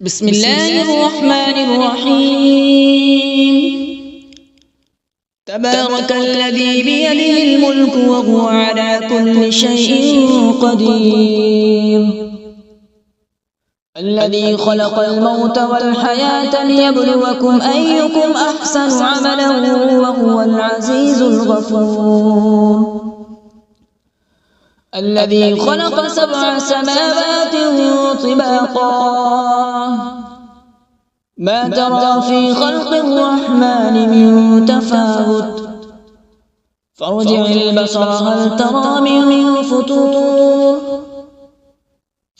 بسم الله الرحمن الرحيم. تبارك الذي بيده الملك وهو على كل شيء قدير، الذي خلق الموت والحياة ليبلوكم أيكم أحسن عملا وهو العزيز الغفور، الذي خلق 7 سماوات طباقا ما ترى في خلق الرحمن من تفاوت، فارجع البصر هل ترى من فتور،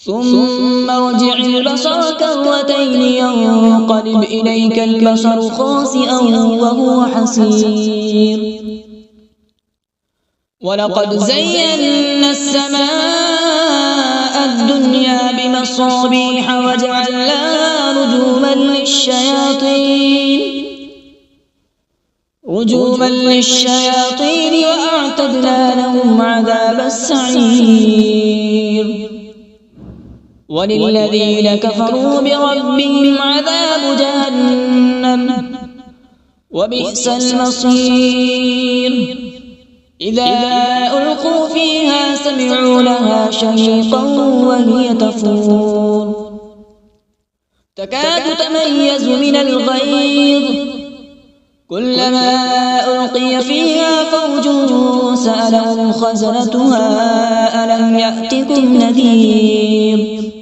ثم ارجع البصر كرتين ينقلب إليك البصر خاسئا وهو حسير، ولقد زينا السماء الدنيا بمصابيح وجعلناها رجوما للشياطين وأعتدنا لهم عذاب السعير، وللذين كفروا بربهم عذاب جهنم وبئس المصير، إذا ألقوا فيها سمعوا لها شهيقا وهي تفور تكاد تميز من الغيظ، كلما ألقي فيها فوج سألهم خزنتها ألم يأتكم نذير،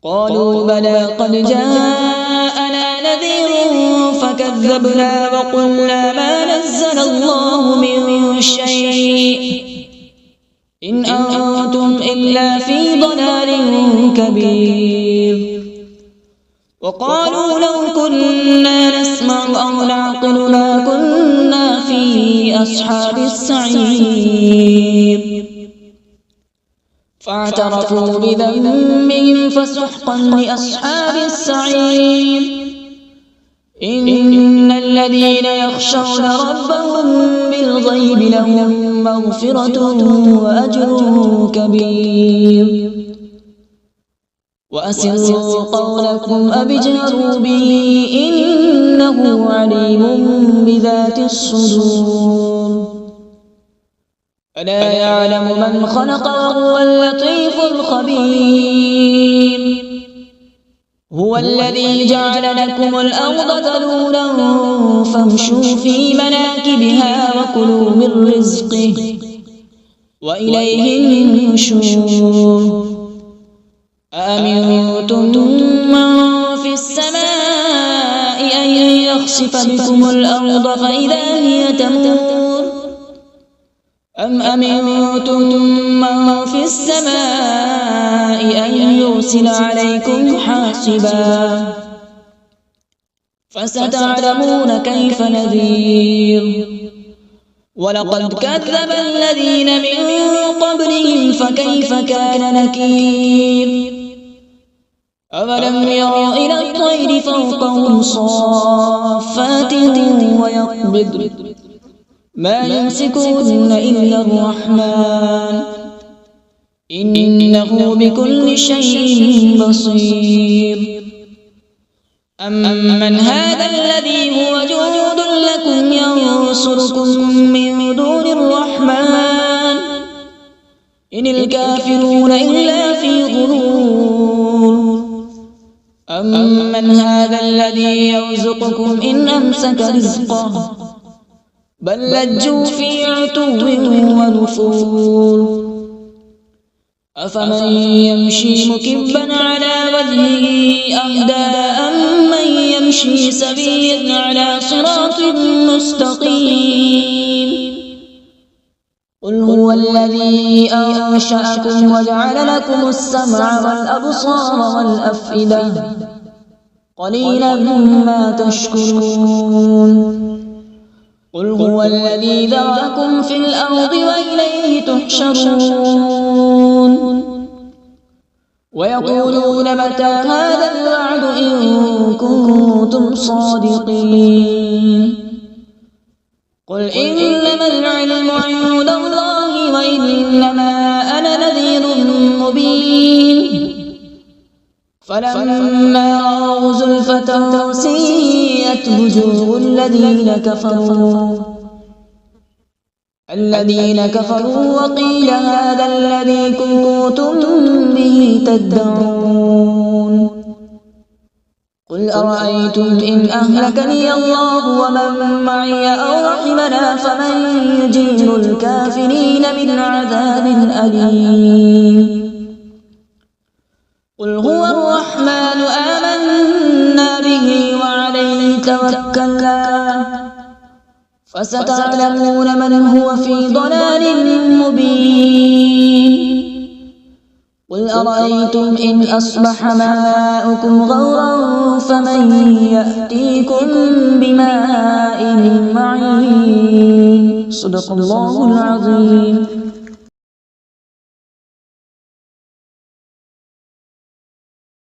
قالوا بلى قد جاءنا نذير فكذبنا وقلنا ما نزل الله من شيء إن أنتم إلا في ضلال كبير، وقالوا لو كنا نسمع أو نعقل ما كنا في أصحاب السعير، فاعترفوا بذنبهم فسحقا لأصحاب السعير، إن الذين يخشون ربهم بالغيب لهم مغفرة وأجر كبير، وأسروا قولكم أو اجهروا به إنه عليم بذات الصدور، ألا يعلم من خلق وهو اللطيف الخبير، هو الذي جعل لكم الأرض ذلولا فامشوا في مناكبها وكلوا من رزقه وإليه النشور، أأمنتم من في السماء أن يخسف بكم الأرض فإذا هي تمور، أم أمنتم من في السماء أن يرسل عليكم حاصبا، فستعلمون كيف نذير، ولقد كذب الذين من قبلهم فكيف كان نكير، أولم يروا إلى الطير فوقهم صافات ويقبض ما يمسكون إلا الرحمن إنه بكل شيء بصير، أمن هذا الذي هو جند لكم ينصركم من دون الرحمن إن الكافرون إلا في غرور، أمن هذا الذي يرزقكم إن أمسك رزقه بل لجوا في عتو ونفور، أفمن يمشي مكبا على وجهه أهدى أمن يمشي سويا على صراط مستقيم، قل هو الذي أنشأكم وجعل لكم السمع والأبصار والأفئدة قليلا ما تشكرون، قل هو الذي ذرأكم في الأرض وإليه تحشرون، ويقولون متى هذا الوعد إن كنتم صادقين، قل إنما العلم عند الله وإنما أنا نذير مبين، فلما رأوا زلفة سيئت وجوه الذين كفروا وقيل هذا الذي كنتم به تدعون قل أرأيتم إن أهلكني الله ومن معي أو رحمنا فمن يجير الكافرين من عذاب أليم قل هو الرحمن آمنا به وعليه توكلنا فستعلمون من هو في ضلال مبين قل أرأيتم إن أصبح ماؤكم غورا فمن يأتيكم بماء معين صدق الله العظيم.